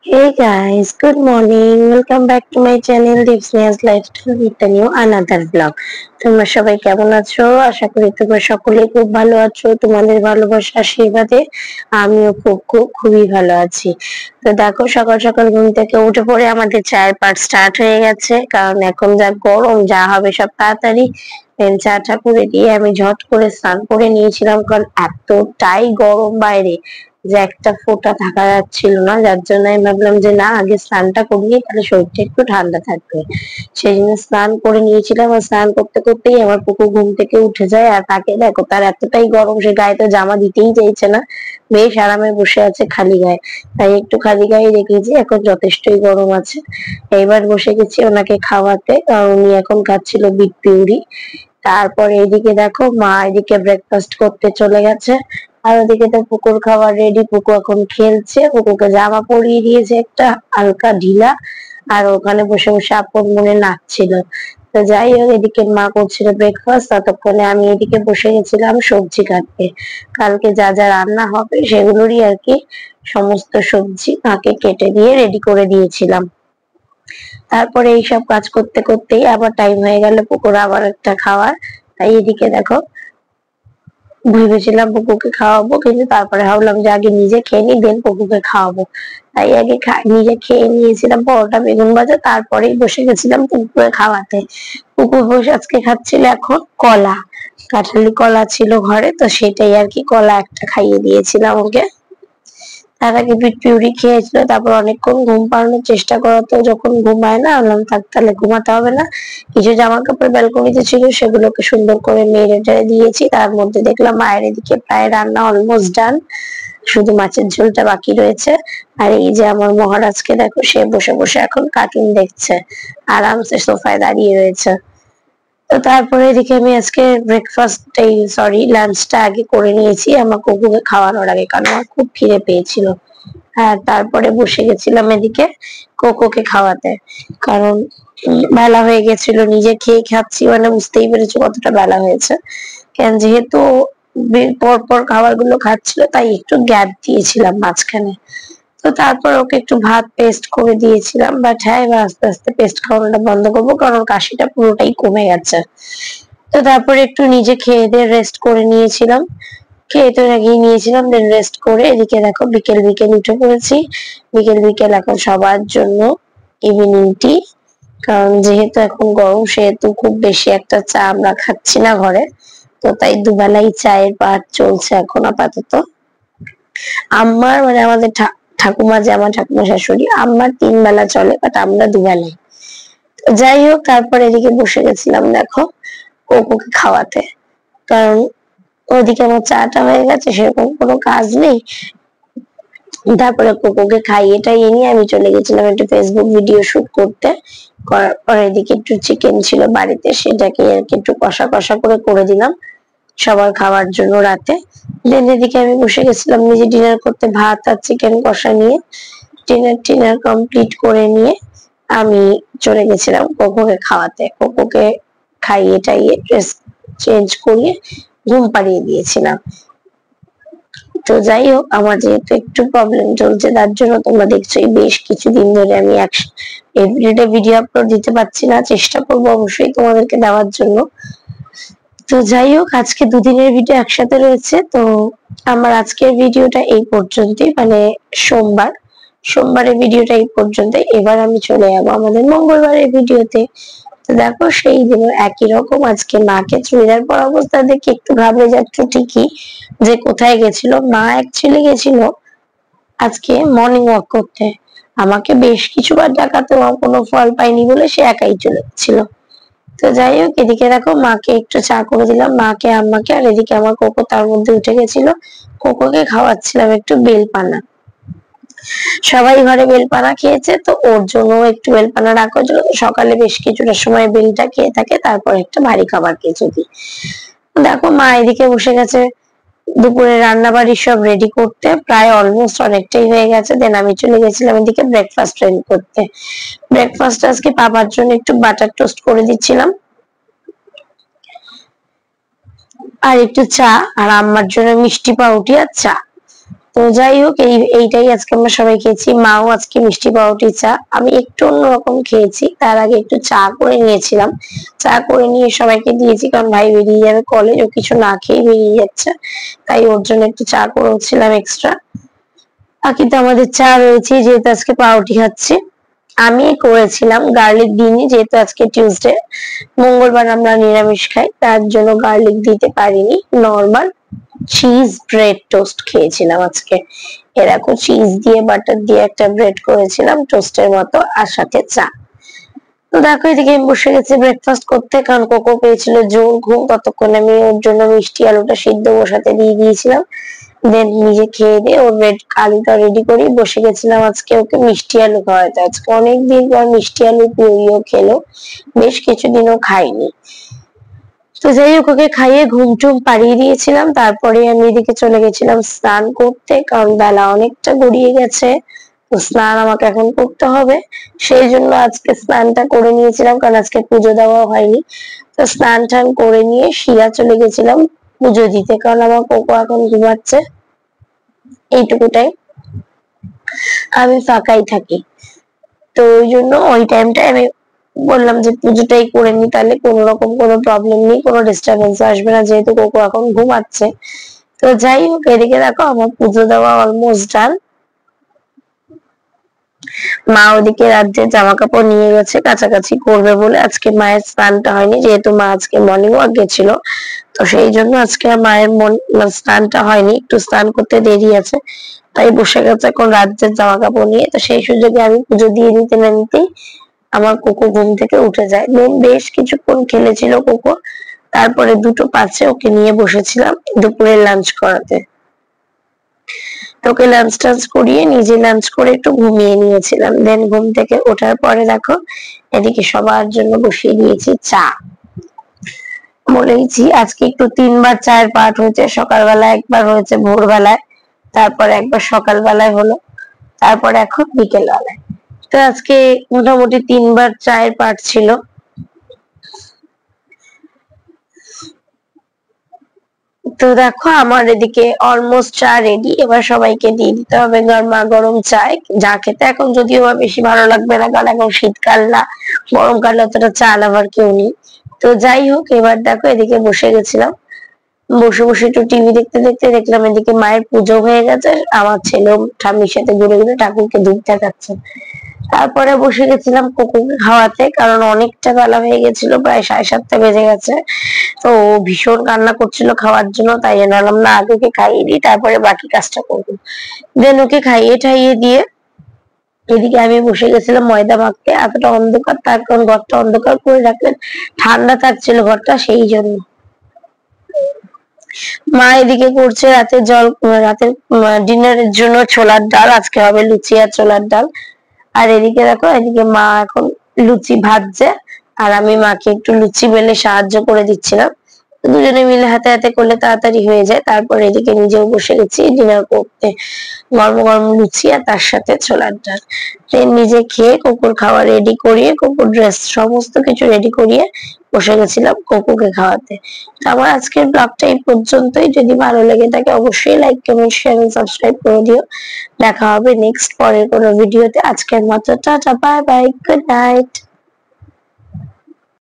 Hey guys, good morning. Welcome back to my channel Dipsnia's Lifestyle with a new another vlog. তোমরা সবাই কেমন আছো? আশা করি তোমরা সকলেই খুব ভালো আছো। তোমাদের ভালোবাসা আশীর্বাদে আমিও খুবই ভালো আছি। তো দেখো সকাল সকাল ঘুম থেকে উঠে পড়ে আমাদের চায়ের পার্ট স্টার্ট হয়ে গেছে, কারণ এখন যা গরম, যা হবে সব তাড়াতাড়ি। চাটা করে দিয়ে আমি ঝট করে স্নান করে নিয়েছিলাম, কারণ এতটাই গরম বাইরে যে একটা ফোঁটা থাকা যাচ্ছিল না। যার জন্য আমি ভাবলাম যে না, আগে স্নানটা করিয়ে তাহলে শরীরটা একটু ঠান্ডা থাকবে। সেই জন্য স্নান করে নিয়েছিলাম, আর স্নান করতে করতেই আমার পুকুর ঘুম থেকে উঠে যায়। আর তাকে দেখো, তার এতটাই গরম, সে গায়ে তো জামা দিতেই চাইছে না, বেশ আরামে বসে আছে খালি গায়ে। তাই একটু খালি গায়ে রেখেছি, এখন যথেষ্টই গরম আছে। এইবার বসে গেছি ওনাকে খাওয়াতে, কারণ উনি এখন খাচ্ছিল বিট পিউরি। তারপরে এদিকে দেখো মা এদিকে ব্রেকফাস্ট করতে চলে গেছে, আর ওদিকে তো পুকুর খাবার রেডি। পুকু এখন খেলছে, পুকুকে জামা পরিয়ে দিয়েছে একটা হালকা ঢিলা, আর ওখানে বসে বসে আপন মনে নাচছিল। তো যাই হোক, এদিকে মা করছিল ব্রেকফাস্ট, ততক্ষণে আমি এদিকে বসে গেছিলাম সবজি কাটতে। কালকে যা যা রান্না হবে সেগুলোরই আর কি সমস্ত সবজি মাকে কেটে দিয়ে রেডি করে দিয়েছিলাম। তারপরে এইসব কাজ করতে করতেই আবার টাইম হয়ে গেল পুকুর আবার একটা খাওয়ার। তাই এদিকে দেখো, ভেবেছিলাম পুকুকে খাওয়াবো, কিন্তু তারপরে ভাবলাম যে আগে নিজে খেয়ে নি, দেন পুকুকে খাওয়াবো। তাই আগে নিজে খেয়ে নিয়েছিলাম পরোটা বেগুন ভাজা, তারপরেই বসে গেছিলাম পুকুকে খাওয়াতে। পুকুর বসে আজকে খাচ্ছিল এখন কলা, কাঁঠালি কলা ছিল ঘরে, তো সেটাই আর কি কলা একটা খাইয়ে দিয়েছিলাম ওকে। তার আগে বিট পিউরি খেয়েছিল, তারপর অনেকক্ষণ ঘুম পাড়ানোর চেষ্টা করাতো, যখন ঘুমায় না, বললাম থাক তাহলে ঘুমাতে হবে না। কিছু জামা কাপড় ব্যালকনিতে ছিল, সেগুলোকে সুন্দর করে মেরে টেরে দিয়েছি। তার মধ্যে দেখলাম মায়ের এদিকে প্রায় রান্না অলমোস্ট ডান, শুধু মাছের ঝোলটা বাকি রয়েছে। আর এই যে আমার মহারাজকে দেখো, সে বসে বসে এখন কার্টুন দেখছে, আরামসে সোফায় দাঁড়িয়ে রয়েছে। তো তারপরে এদিকে আমি আজকে লাঞ্চটা আগে করে নিয়েছি আমার কুকুরকে খাওয়ানোর আগে, কারণ আমার খুব খিদে পেয়েছিল। হ্যাঁ, তারপরে বসে গেছিলাম এদিকে কোকোকে খাওয়াতে, কারণ বেলা হয়ে গেছিল, নিজে খেয়ে খাচ্ছি মানে বুঝতেই পেরেছো কতটা বেলা হয়েছে। কেন যেহেতু পর পর খাবার গুলো খাচ্ছিল, তাই একটু গ্যাপ দিয়েছিলাম মাঝখানে। তো তারপর ওকে একটু ভাত পেস্ট করে দিয়েছিলাম, বাট হ্যাঁ, এবার আস্তে আস্তে পেস্ট খাওয়ানোটা বন্ধ করবো, কারণ কাশিটা পুরোটাই কমে গেছে। তো তারপরে একটু নিজে খেয়ে দিয়ে রেস্ট করে নিয়েছিলাম, খেয়ে তো লাগিয়ে নিয়েছিলাম, দেন রেস্ট করে এদিকে দেখো বিকেল বিকেল উঠে পড়েছি। বিকেল বিকেল এখন সবার জন্য ইভিনিং টি, কারণ যেহেতু এখন গরম, সেহেতু খুব বেশি একটা চা আমরা খাচ্ছি না ঘরে। তো তাই দুবেলাই চায়ের পাট চলছে এখন আপাতত। আমার মানে আমাদের ঠাকুমা, যে আমার ঠাকুমা শাশুড়ি, আমার 3 বেলা চলে, বাট আমরা দুবেলাই। যাই হোক, তারপর এদিকে বসে গেছিলাম দেখো কোকোকে খাওয়াতে, কারণ ওদিকে আমার চাটা হয়ে গেছে, সেরকম কোনো কাজ নেই। তারপরে কোকোকে খাইয়ে টাইয়ে নিয়ে আমি চলে গেছিলাম একটু ফেসবুক ভিডিও শুট করতে। করার পর এদিকে একটু চিকেন ছিল বাড়িতে, সেটাকে আর কি একটু কষা কষা করে দিলাম সবার খাওয়ার জন্য রাতে। দেন এদিকে আমি বসে গেছিলাম নিজে ডিনার করতে, ভাত আর চিকেন কষা নিয়ে। ডিনার কমপ্লিট করে নিয়ে আমি চলে গেছিলাম কোকোকে খাওয়াতে। কোকোকে খাইয়ে টাইয়ে ড্রেস চেঞ্জ করিয়ে ঘুম পাড়িয়ে দিয়েছিলাম। তো যাই হোক, আমার যেহেতু একটু প্রবলেম চলছে, তার জন্য তোমরা দেখছো এই বেশ কিছুদিন ধরে আমি এভরিডে ভিডিও আপলোড দিতে পারছি না। চেষ্টা করবো অবশ্যই তোমাদেরকে দেওয়ার জন্য। তো যাই হোক, আজকে দুদিনের ভিডিও একসাথে রয়েছে। তো আমার আজকের ভিডিওটা এই পর্যন্তই, মানে সোমবারের ভিডিওটা এই পর্যন্ত। এবার আমি চলে যাবো আমাদের মঙ্গলবারের ভিডিওতে। তো দেখো, সেই দিন একই রকম আজকে মাকে চুড়িদার পরা অবস্থা দেখে একটু ঘাবড়ে যাচ্ছে ঠিকই, যে কোথায় গেছিল। মা অ্যাকচুয়ালি গেছিল আজকে মর্নিং ওয়াক করতে, আমাকে বেশ কিছুবার ডাকাতেও কোনো ফল পাইনি বলে সে একাই চলে গেছিল। তো যাই হোক, এদিকে দেখো মাকে একটু চা করে দিলাম, মাকে আম্মাকে, আর এদিকে আমার কোকো তার মধ্যে উঠে গেছিল। কোকোকে খাওয়াচ্ছিলাম একটু বেলপানা। সবাই ঘরে বেলপানা খেয়েছে, তো ওর জন্য একটু বেলপানা রাখার জন্য সকালে বেশ কিছুটা সময় বেলটা খেয়ে থাকে, তারপর একটা ভারী খাবার খেয়েছে। দেখো মা এদিকে বসে গেছে দুপুরে রান্না বাড়ি সব রেডি করতে, প্রায় অলমোস্ট অনেকটাই হয়ে গেছে। দেন আমি চলে গেছিলাম এদিকে ব্রেকফাস্ট রেডি করতে। ব্রেকফাস্ট আজকে পাপার জন্য একটু বাটার টোস্ট করে দিচ্ছিলাম, আর একটু চা, আর আম্মার জন্য মিষ্টি পাউরুটি আর চা। তো যাই হোক এইটাই আজকে আমরা সবাই খেয়েছি। মাও আজকে মিষ্টি পাউরুটি চা, আমি একটু অন্যরকম খেয়েছি। তার আগে একটু চা করে নিয়েছিলাম, চা করে নিয়ে সবাইকে দিয়েছি, কারণ ভাই বেরিয়ে যাবে কলেজ, ও কিছু না খেয়ে বেরিয়ে যাচ্ছে, তাই ওর জন্য একটু চা করেছিলাম এক্সট্রা। বাকি তো আমাদের চা রয়েছে, যেহেতু আজকে পাউরুটি খাচ্ছি। আমি করেছিলাম গার্লিক দিইনি, যেহেতু আজকে টিউসডে, মঙ্গলবার আমরা নিরামিষ খাই, তার জন্য গার্লিক দিতে পারিনি। নর্মাল চিজ ব্রেড টোস্ট খেয়েছিলাম আজকে। এরকম চিজ দিয়ে বাটার দিয়ে একটা ব্রেড করেছিলাম টোস্টের মতো, আর সাথে চা। তো দেখো এদিকে আমি বসে গেছি ব্রেকফাস্ট করতে, কারণ কোকো পেয়েছিল জোর ঘুম, ততক্ষণ আমি ওর জন্য মিষ্টি আলুটা সিদ্ধ বসাতে দিয়ে দিয়েছিলাম। দেন নিজে খেয়ে দিয়ে ওর আলুটা রেডি করি, বসে গেছিলাম আজকে ওকে মিষ্টি আলু খাওয়াতে। আজকে অনেকদিন পর মিষ্টি আলু পিওরিও খেলো, বেশ কিছুদিনও খাইনি। তো যাই হোক ওকে খাইয়ে ঘুম টুম পাড়িয়ে দিয়েছিলাম, তারপরে আমি এদিকে চলে গেছিলাম স্নান করতে, কারণ বেলা অনেকটা গড়িয়ে গেছে। তো স্নান আমাকে এখন করতে হবে, সেই জন্য আজকে স্নানটা করে নিয়েছিলাম, কারণ আজকে পুজো দেওয়া হয়নি। তো স্নান টান করে নিয়ে শিরা চলে গেছিলাম পুজো দিতে, কারণ আমার কোকো এখন ঘুমাচ্ছে, এইটুকুটাই আমি ফাঁকাই থাকি। তো ওই জন্য ওই টাইমটাই আমি বললাম যে পুজোটাই করে নি, তাহলে কোনো রকম কোনো প্রবলেম নেই, কোনো ডিস্টারবেন্স আসবে না, যেহেতু কোকো এখন ঘুমাচ্ছে। তো যাই হোক এদিকে দেখো আমার পুজো দেওয়া অলমোস্ট ডান। মা ওদিকে রাজ্যের জামা কাপড় নিয়ে গেছে কাছাকাছি করবে বলে, আজকে মায়ের স্নানটা হয়নি, যেহেতু মা আজকে মর্নিং ওয়াক গেছিল, তো সেই জন্য আজকে মায়ের স্নানটা হয়নি, একটু স্নান করতে দেরি আছে, তাই বসে গেছে এখন রাজ্যের জামা কাপড় নিয়ে। তো সেই সুযোগে আমি পুজো দিয়ে নিতে না নিতেই আমার কোকো ঘুম থেকে উঠে যায়। দেন বেশ কিছুক্ষণ খেলেছিল কোকো, তারপরে 2:05 ওকে নিয়ে বসেছিলাম দুপুরে লাঞ্চ করাতে। তোকে লাঞ্চ টাঞ্চ করিয়ে নিজে লাঞ্চ করে একটু ঘুমিয়ে নিয়েছিলাম। দেন ঘুম থেকে ওঠার পরে দেখো এদিকে সবার জন্য বসিয়ে দিয়েছি চা। বলেইছি আজকে একটু 3বার চায়ের পাঠ হয়েছে, সকালবেলা একবার হয়েছে ভোরবেলায়, তারপর একবার সকালবেলায় হলো, তারপর এখন বিকেল বেলায়। তো আজকে মোটামুটি 3বার চায়ের পাঠ ছিল। তো দেখো আমার এদিকে অলমোস্ট চা রেডি, এবার সবাইকে দিয়ে দিতে হবে গরমা গরম চায়। যা খেতে এখন যদিও বা বেশি ভালো লাগবে না, কারণ এখন শীতকাল না, গরমকালে অতটা চা লাভার কেউ নেই। তো যাই হোক এবার দেখো এদিকে বসে গেছিলাম, বসে বসে একটু টিভি দেখতে দেখতে দেখলাম এদিকে মায়ের পুজো হয়ে গেছে, আমার ছেলেও ঠাম্মির সাথে ঘুরে ঘুরে ঠাকুরকে ধূপ দেখাচ্ছে। তারপরে বসে গেছিলাম কোকোকে খাওয়াতে, কারণ অনেকটা বেলা হয়ে গেছিল, প্রায় 7:30 বেজে গেছে। তো ও ভীষণ কান্না করছিল খাওয়ার জন্য, তাই জানালাম না আগে ওকে খাইয়ে দিই, তারপরে বাকি কাজটা করবো। দেন ওকে খাইয়ে ঠাইয়ে দিয়ে এদিকে আমি বসে গেছিলাম ময়দা মাখতে। এতটা অন্ধকার, তার কারণ ঘরটা অন্ধকার করে রাখলেন, ঠান্ডা থাকছিল ঘরটা, সেই জন্য। মা এদিকে করছে রাতের ডিনারের জন্য ছোলার ডাল, আজকে হবে লুচি আর ছোলার ডাল। আর এদিকে দেখো এদিকে মা এখন লুচি ভাজছে, আর আমি মাকে একটু লুচি বেলে সাহায্য করে দিচ্ছিলাম। দুজনে মিলে হাতে হাতে করলে তাড়াতাড়ি হয়ে যায়। তারপর এদিকে নিজেও বসে গেছি ডিনার করতে, গরম গরম লুচি আর তার সাথে ছোলার ডাল। নিজে খেয়ে কুকুর খাওয়া রেডি করিয়ে, কুকুর ড্রেস সমস্ত কিছু রেডি করিয়ে বসে গেছিলাম কুকুরকে খাওয়াতে। আমার আজকের ব্লগটা এই পর্যন্তই। যদি ভালো লেগে থাকে অবশ্যই লাইক কমেন্ট শেয়ার এবং সাবস্ক্রাইব করে দিও। দেখা হবে নেক্সট পরের কোনো ভিডিওতে। আজকের মতো tata, bye bye, good night.